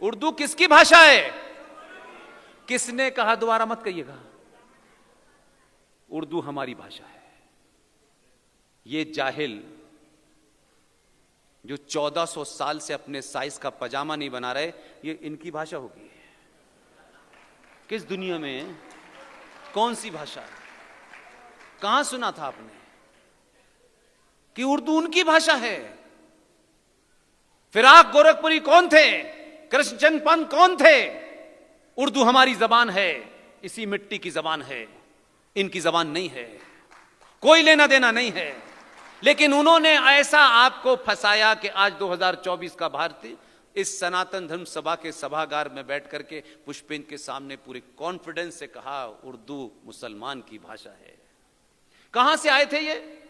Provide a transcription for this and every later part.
उर्दू किसकी भाषा है? किसने कहा? दोबारा मत कहिएगा। उर्दू हमारी भाषा है। ये जाहिल जो 1400 साल से अपने साइज का पजामा नहीं बना रहे, ये इनकी भाषा होगी? किस दुनिया में कौन सी भाषा है? कहां सुना था आपने कि उर्दू उनकी भाषा है? फिराक गोरखपुरी कौन थे? कृष्णचंद्र पंत कौन थे? उर्दू हमारी जबान है, इसी मिट्टी की जबान है, इनकी जबान नहीं है, कोई लेना देना नहीं है। लेकिन उन्होंने ऐसा आपको फंसाया कि आज 2024 का भारतीय इस सनातन धर्म सभा के सभागार में बैठ करके पुष्पेन के सामने पूरे कॉन्फिडेंस से कहा उर्दू मुसलमान की भाषा है। कहां से आए थे ये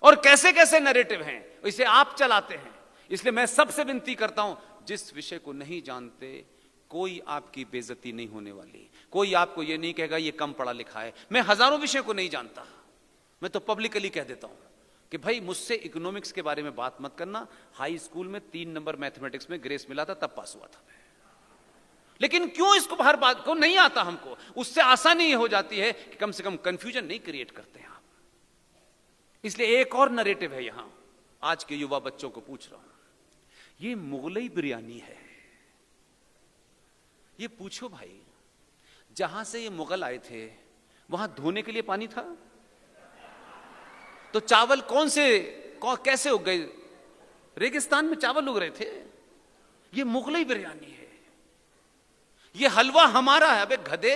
और कैसे कैसे नैरेटिव हैं, इसे आप चलाते हैं। इसलिए मैं सबसे विनती करता हूं, जिस विषय को नहीं जानते कोई आपकी बेइज्जती नहीं होने वाली। कोई आपको यह नहीं कहेगा ये कम पढ़ा लिखा है। मैं हजारों विषय को नहीं जानता, मैं तो पब्लिकली कह देता हूं कि भाई मुझसे इकोनॉमिक्स के बारे में बात मत करना। हाई स्कूल में 3 नंबर मैथमेटिक्स में ग्रेस मिला था, तब पास हुआ था मैं। लेकिन क्यों इसको हर बात को नहीं आता हमको? उससे आसानी हो जाती है कि कम से कम कंफ्यूजन नहीं क्रिएट करते हैं आप। इसलिए एक और नरेटिव है यहां, आज के युवा बच्चों को पूछ रहा हूं, ये मुगलई बिरयानी है। ये पूछो भाई, जहां से ये मुगल आए थे वहां धोने के लिए पानी था? तो चावल कैसे उग गए? रेगिस्तान में चावल उग रहे थे। ये मुगलई बिरयानी है। ये हलवा हमारा है। अबे गधे,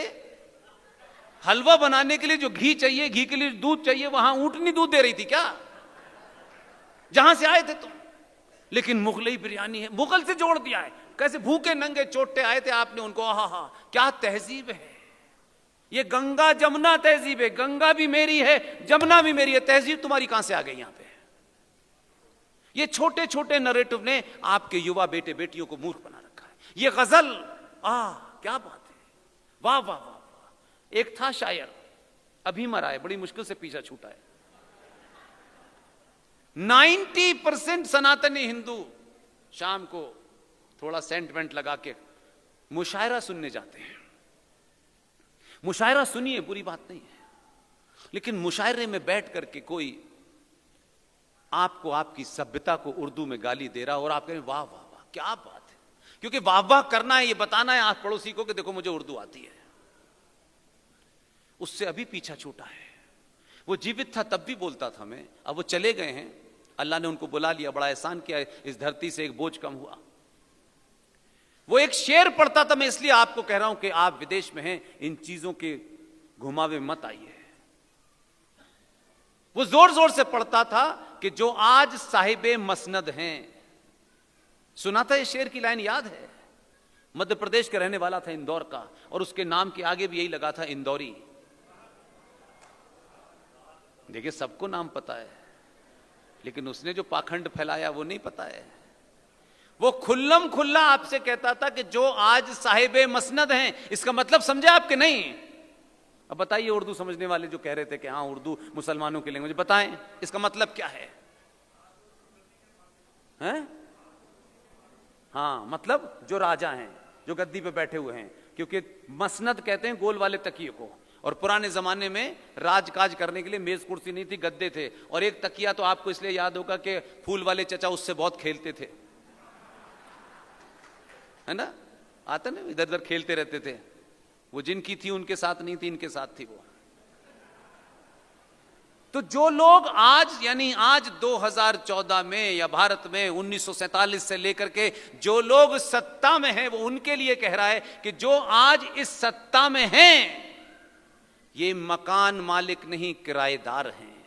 हलवा बनाने के लिए जो घी चाहिए, घी के लिए दूध चाहिए, वहां ऊंटनी दूध दे रही थी क्या? जहां से आए थे तुम। लेकिन मुगलई बिरयानी है, मुगल से जोड़ दिया है। कैसे भूखे नंगे चोटे आए थे, आपने उनको आहा क्या तहजीब है। ये गंगा जमुना तहजीब है। गंगा भी मेरी है, जमुना भी मेरी है। तहजीब तुम्हारी कहां से आ गई यहां पे? ये छोटे छोटे नरेटिव ने आपके युवा बेटे बेटियों को मूर्ख बना रखा है। ये गजल, क्या बात है, वाह वाह वाह वाह। एक था शायर, अभी मरा है, बड़ी मुश्किल से पीछा छूटा है। 90% सनातनी हिंदू शाम को थोड़ा सेंटिमेंट लगा के मुशायरा सुनने जाते हैं। मुशायरा सुनिए, बुरी बात नहीं है, लेकिन मुशायरे में बैठ करके कोई आपको आपकी सभ्यता को उर्दू में गाली दे रहा और आप कहें वाह वाह वाह क्या बात है। क्योंकि वाह वाह करना है, ये बताना है आस पड़ोसी को कि देखो मुझे उर्दू आती है। उससे अभी पीछा छूटा है। वो जीवित था तब भी बोलता था मैं, अब वो चले गए हैं, अल्लाह ने उनको बुला लिया, बड़ा एहसान किया, इस धरती से एक बोझ कम हुआ। वो एक शेर पढ़ता था, मैं इसलिए आपको कह रहा हूं कि आप विदेश में हैं, इन चीजों के घुमावे मत आइए। वो जोर जोर से पढ़ता था कि जो आज साहिबे मसनद हैं। सुना था ये शेर की लाइन, याद है? मध्य प्रदेश का रहने वाला था, इंदौर का, और उसके नाम के आगे भी यही लगा था, इंदौरी। देखिए सबको नाम पता है, लेकिन उसने जो पाखंड फैलाया वो नहीं पता है। वो खुल्लम खुल्ला आपसे कहता था कि जो आज साहिबे मसनद हैं, इसका मतलब समझे आपके नहीं? अब बताइए उर्दू समझने वाले जो कह रहे थे कि हाँ उर्दू मुसलमानों की लैंग्वेज, बताएं इसका मतलब क्या है? हैं? हाँ, मतलब जो राजा हैं, जो गद्दी पे बैठे हुए हैं, क्योंकि मसनद कहते हैं गोल वाले तकिए को। और पुराने जमाने में राजकाज करने के लिए मेज कुर्सी नहीं थी, गद्दे थे। और एक तकिया तो आपको इसलिए याद होगा कि फूल वाले चचा उससे बहुत खेलते थे, है ना? आता ना, इधर उधर खेलते रहते थे। वो जिनकी थी उनके साथ नहीं थी, इनके साथ थी वो। तो जो लोग आज, यानी आज 2014 में या भारत में 1947 से लेकर के जो लोग सत्ता में हैं, वो उनके लिए कह रहा है कि जो आज इस सत्ता में हैं ये मकान मालिक नहीं, किराएदार हैं।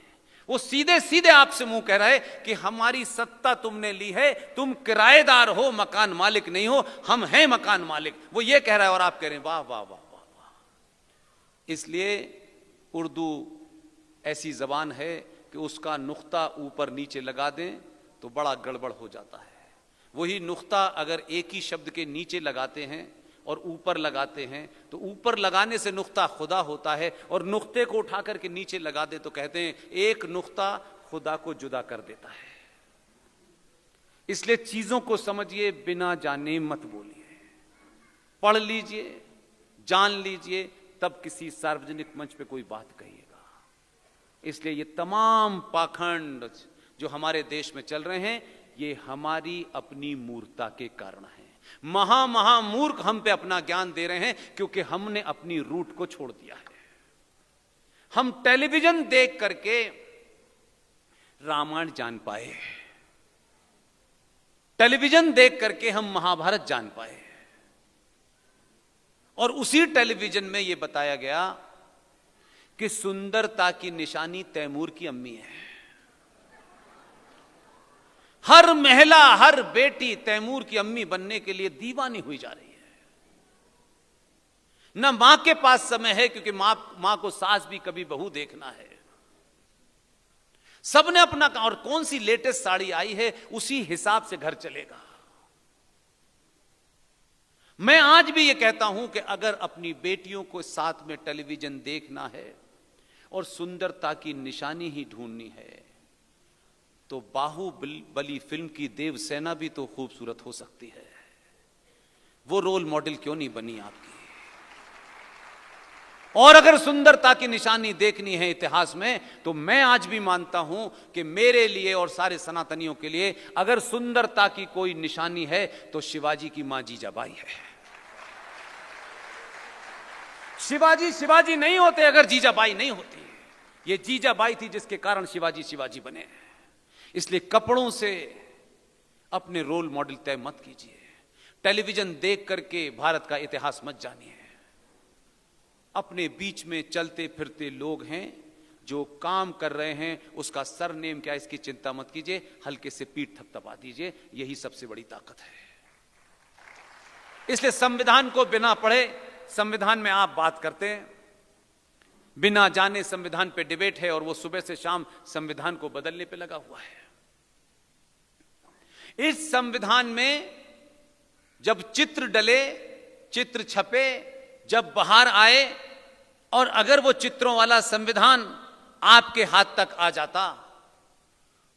वो सीधे सीधे आपसे मुंह कह रहा है कि हमारी सत्ता तुमने ली है, तुम किराएदार हो, मकान मालिक नहीं हो, हम हैं मकान मालिक। वो ये कह रहा है और आप कह रहे हैं वाह वाह वाह वाह वाह। इसलिए उर्दू ऐसी जबान है कि उसका नुक्ता ऊपर नीचे लगा दें तो बड़ा गड़बड़ हो जाता है। वही नुक्ता अगर एक ही शब्द के नीचे लगाते हैं और ऊपर लगाते हैं तो ऊपर लगाने से नुक्ता खुदा होता है, और नुक्ते को उठा करके नीचे लगा दे तो कहते हैं एक नुक्ता खुदा को जुदा कर देता है। इसलिए चीजों को समझिए, बिना जाने मत बोलिए। पढ़ लीजिए, जान लीजिए, तब किसी सार्वजनिक मंच पे कोई बात कहिएगा। इसलिए ये तमाम पाखंड जो हमारे देश में चल रहे हैं, ये हमारी अपनी मूर्खता के कारण है। महामूर्ख हम पे अपना ज्ञान दे रहे हैं क्योंकि हमने अपनी रूट को छोड़ दिया है। हम टेलीविजन देख करके रामायण जान पाए, टेलीविजन देख करके हम महाभारत जान पाए, और उसी टेलीविजन में यह बताया गया कि सुंदरता की निशानी तैमूर की अम्मी है। हर महिला, हर बेटी तैमूर की अम्मी बनने के लिए दीवानी हुई जा रही है। न मां के पास समय है क्योंकि मां को सास भी कभी बहू देखना है। सबने अपना, और कौन सी लेटेस्ट साड़ी आई है उसी हिसाब से घर चलेगा। मैं आज भी यह कहता हूं कि अगर अपनी बेटियों को साथ में टेलीविजन देखना है और सुंदरता की निशानी ही ढूंढनी है, तो बाहुबली फिल्म की देवसेना भी तो खूबसूरत हो सकती है। वो रोल मॉडल क्यों नहीं बनी आपकी? और अगर सुंदरता की निशानी देखनी है इतिहास में, तो मैं आज भी मानता हूं कि मेरे लिए और सारे सनातनियों के लिए अगर सुंदरता की कोई निशानी है तो शिवाजी की मां जीजाबाई है। शिवाजी नहीं होते अगर जीजाबाई नहीं होती। ये जीजाबाई थी जिसके कारण शिवाजी बने। इसलिए कपड़ों से अपने रोल मॉडल तय मत कीजिए। टेलीविजन देख करके भारत का इतिहास मत जानिए। अपने बीच में चलते फिरते लोग हैं, जो काम कर रहे हैं उसका सरनेम क्या, इसकी चिंता मत कीजिए, हल्के से पीठ थपथपा दीजिए, यही सबसे बड़ी ताकत है। इसलिए संविधान को बिना पढ़े, संविधान में आप बात करते हैं, बिना जाने संविधान पे डिबेट है, और वो सुबह से शाम संविधान को बदलने पे लगा हुआ है। इस संविधान में जब चित्र डले, चित्र छपे, जब बाहर आए, और अगर वो चित्रों वाला संविधान आपके हाथ तक आ जाता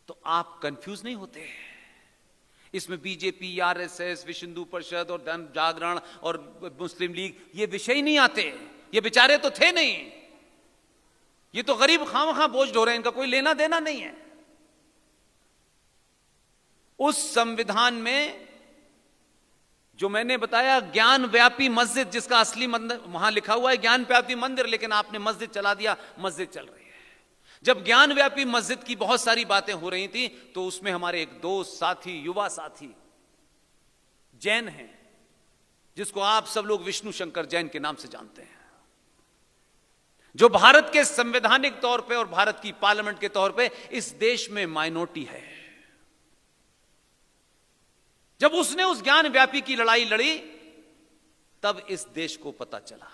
तो आप कंफ्यूज नहीं होते। इसमें बीजेपी, आरएसएस, विश्व हिंदू परिषद और जन जागरण और मुस्लिम लीग, ये विषय ही नहीं आते। ये बेचारे तो थे नहीं, ये तो गरीब खामखा बोझ ढो रहे हैं, इनका कोई लेना देना नहीं है। उस संविधान में जो मैंने बताया, ज्ञान व्यापी मस्जिद, जिसका असली मंदिर वहां लिखा हुआ है ज्ञान व्यापी मंदिर, लेकिन आपने मस्जिद चला दिया, मस्जिद चल रही है। जब ज्ञान व्यापी मस्जिद की बहुत सारी बातें हो रही थी, तो उसमें हमारे एक दोस्त साथी, युवा साथी जैन हैं, जिसको आप सब लोग विष्णु शंकर जैन के नाम से जानते हैं, जो भारत के संवैधानिक तौर पे और भारत की पार्लियामेंट के तौर पे इस देश में माइनॉरिटी है। जब उसने उस ज्ञान व्यापी की लड़ाई लड़ी, तब इस देश को पता चला